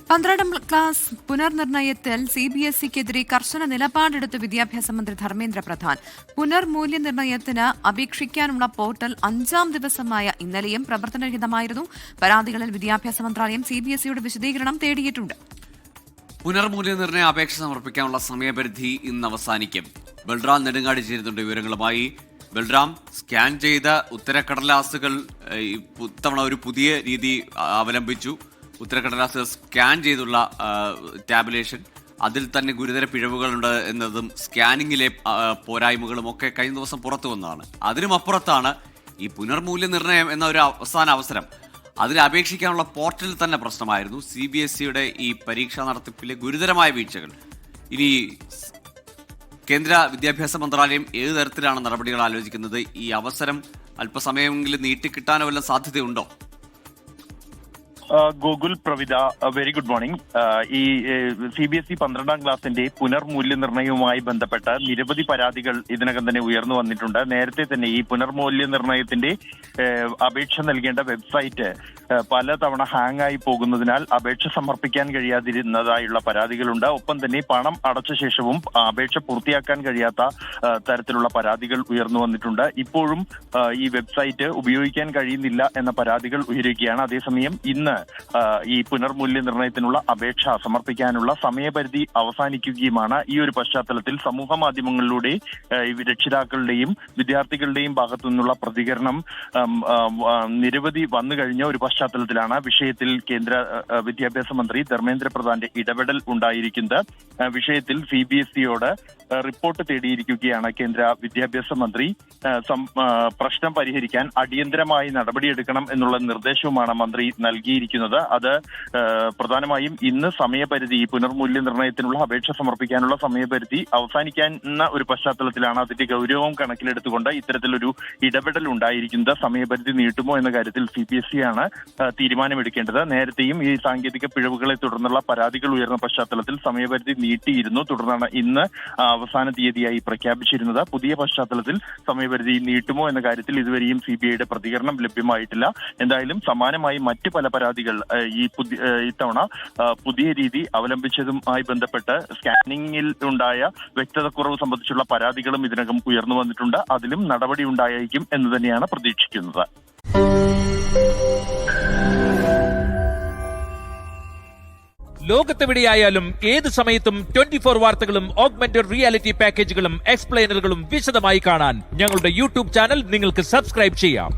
12ാം class പുനർനിർണയത്തിൽ CBSEക്കെതിരെ കർശന നിലപാടെടുത്ത വിദ്യാഭ്യാസ മന്ത്രി ധർമ്മേന്ദ്ര പ്രധാൻ. പുനർമൂല്യനിർണയത്തിന് അപേക്ഷിക്കാനുള്ള പോർട്ടൽ 5ാം ദിവസമായ ഇന്നലെയും പ്രവർത്തനരഹിതമായിരുന്നു. പരാതികളിൽ വിദ്യാഭ്യാസ മന്ത്രാലയം CBSEയുടെ വിശദീകരണം തേടിയിട്ടുണ്ട്. പുനർമൂല്യനിർണയ അപേക്ഷ സമർപ്പിക്കാനുള്ള സമയപരിധി ഇന്ന് അവസാനിക്കും. ബൽറാം നെടുങ്ങാടി ചേരുന്നുണ്ട് വിവരങ്ങളുമായി. ബൽറാം, സ്കാൻ ചെയ്ത ഉത്തരക്കടലാസുകൾ ഇത്തവണ ഒരു പുതിയ രീതി അവലംബിച്ചു. ഉത്തരക്കടലാസുകൾ സ്കാൻ ചെയ്തുള്ള ടാബുലേഷൻ, അതിൽ തന്നെ ഗുരുതര പിഴവുകളുണ്ട് എന്നതും സ്കാനിങ്ങിലെ പോരായ്മകളും ഒക്കെ കഴിഞ്ഞ ദിവസം പുറത്തു വന്നതാണ്. അതിനുമപ്പുറത്താണ് ഈ പുനർമൂല്യനിർണയം എന്ന ഒരു അവസാന അവസരം. അതിൽ അപേക്ഷിക്കാനുള്ള പോർട്ടൽ തന്നെ പ്രശ്നമായിരുന്നു. CBSEയുടെ ഈ പരീക്ഷാ നടത്തിപ്പിലെ ഗുരുതരമായ വീഴ്ചകൾ. ഇനി കേന്ദ്ര വിദ്യാഭ്യാസ മന്ത്രാലയം ഏത് തരത്തിലാണ് നടപടികൾ ആലോചിക്കുന്നത്? ഈ അവസരം അല്പസമയമെങ്കിലും നീട്ടിക്കിട്ടാനോ വല്ല സാധ്യതയുണ്ടോ? Gokul, Pravitha, very good morning. ഈ CBSE 12ാം ക്ലാസിന്റെ പുനർമൂല്യനിർണയവുമായി ബന്ധപ്പെട്ട നിരവധി പരാതികൾ ഇതിനകം തന്നെ ഉയർന്നു വന്നിട്ടുണ്ട്. നേരത്തെ തന്നെ ഈ പുനർമൂല്യനിർണയത്തിന്റെ അപേക്ഷ നൽകേണ്ട വെബ്സൈറ്റ് പലതവണ ഹാങ് ആയി പോകുന്നതിനാൽ അപേക്ഷ സമർപ്പിക്കാൻ കഴിയാതിരുന്നതായുള്ള പരാതികളുണ്ട്. ഒപ്പം തന്നെ പണം അടച്ച ശേഷവും അപേക്ഷ പൂർത്തിയാക്കാൻ കഴിയാത്ത തരത്തിലുള്ള പരാതികൾ ഉയർന്നു വന്നിട്ടുണ്ട്. ഇപ്പോഴും ഈ വെബ്സൈറ്റ് ഉപയോഗിക്കാൻ കഴിയുന്നില്ല എന്ന പരാതികൾ ഉയരുകയാണ്. അതേസമയം ഇന്ന് ഈ പുനർമൂല്യനിർണയത്തിനുള്ള അപേക്ഷ സമർപ്പിക്കാനുള്ള സമയപരിധി അവസാനിക്കുകയുമാണ്. ഈ ഒരു പശ്ചാത്തലത്തിൽ സമൂഹ മാധ്യമങ്ങളിലൂടെ രക്ഷിതാക്കളുടെയും വിദ്യാർത്ഥികളുടെയും ഭാഗത്തു നിന്നുള്ള പ്രതികരണം നിരവധി വന്നു കഴിഞ്ഞ ഒരു പശ്ചാത്തലത്തിലാണ് വിഷയത്തിൽ കേന്ദ്ര വിദ്യാഭ്യാസ മന്ത്രി ധർമ്മേന്ദ്ര പ്രധാന്റെ ഇടപെടൽ ഉണ്ടായിരിക്കുന്നത്. വിഷയത്തിൽ CBSEയോട് റിപ്പോർട്ട് തേടിയിരിക്കുകയാണ് കേന്ദ്ര വിദ്യാഭ്യാസ മന്ത്രി. പ്രശ്നം പരിഹരിക്കാൻ അടിയന്തരമായി നടപടിയെടുക്കണം എന്നുള്ള നിർദ്ദേശവുമാണ് മന്ത്രി നൽകിയിരിക്കുന്നത്. അത് പ്രധാനമായും ഇന്ന് സമയപരിധി, പുനർമൂല്യനിർണയത്തിനുള്ള അപേക്ഷ സമർപ്പിക്കാനുള്ള സമയപരിധി അവസാനിക്കുന്ന ഒരു പശ്ചാത്തലത്തിലാണ് അതിന്റെ ഗൗരവം കണക്കിലെടുത്തുകൊണ്ട് ഇത്തരത്തിലൊരു ഇടപെടൽ ഉണ്ടായിരിക്കുന്നത്. സമയപരിധി നീട്ടുമോ എന്ന കാര്യത്തിൽ CBSE ആണ് തീരുമാനമെടുക്കേണ്ടത്. നേരത്തെയും ഈ സാങ്കേതിക പിഴവുകളെ തുടർന്നുള്ള പരാതികൾ ഉയർന്ന പശ്ചാത്തലത്തിൽ സമയപരിധി നീട്ടിയിരുന്നു. തുടർന്നാണ് ഇന്ന് അവസാന തീയതിയായി പ്രഖ്യാപിച്ചിരുന്നത്. പുതിയ പശ്ചാത്തലത്തിൽ സമയപരിധി നീട്ടുമോ എന്ന കാര്യത്തിൽ ഇതുവരെയും CBIയുടെ പ്രതികരണം ലഭ്യമായിട്ടില്ല. എന്തായാലും സമാനമായി മറ്റ് പല പരാതികൾ ഇത്തവണ പുതിയ രീതി അവലംബിച്ചതുമായി ബന്ധപ്പെട്ട് സ്കാനിങ്ങിൽ ഉണ്ടായ വ്യക്തതക്കുറവ് സംബന്ധിച്ചുള്ള പരാതികളും ഇതിനകം ഉയർന്നു വന്നിട്ടുണ്ട്. അതിലും നടപടി ഉണ്ടായിരിക്കും എന്ന് തന്നെയാണ് പ്രതീക്ഷിക്കുന്നത്. ലോകത്തെവിടെയായാലും ഏത് സമയത്തും 24 വാർത്തകളും ഓഗ്മെന്റഡ് റിയാലിറ്റി പാക്കേജുകളും എക്സ്പ്ലെയിനറുകളും വിശദമായി കാണാൻ ഞങ്ങളുടെ YouTube ചാനൽ നിങ്ങൾക്ക് സബ്സ്ക്രൈബ് ചെയ്യാം.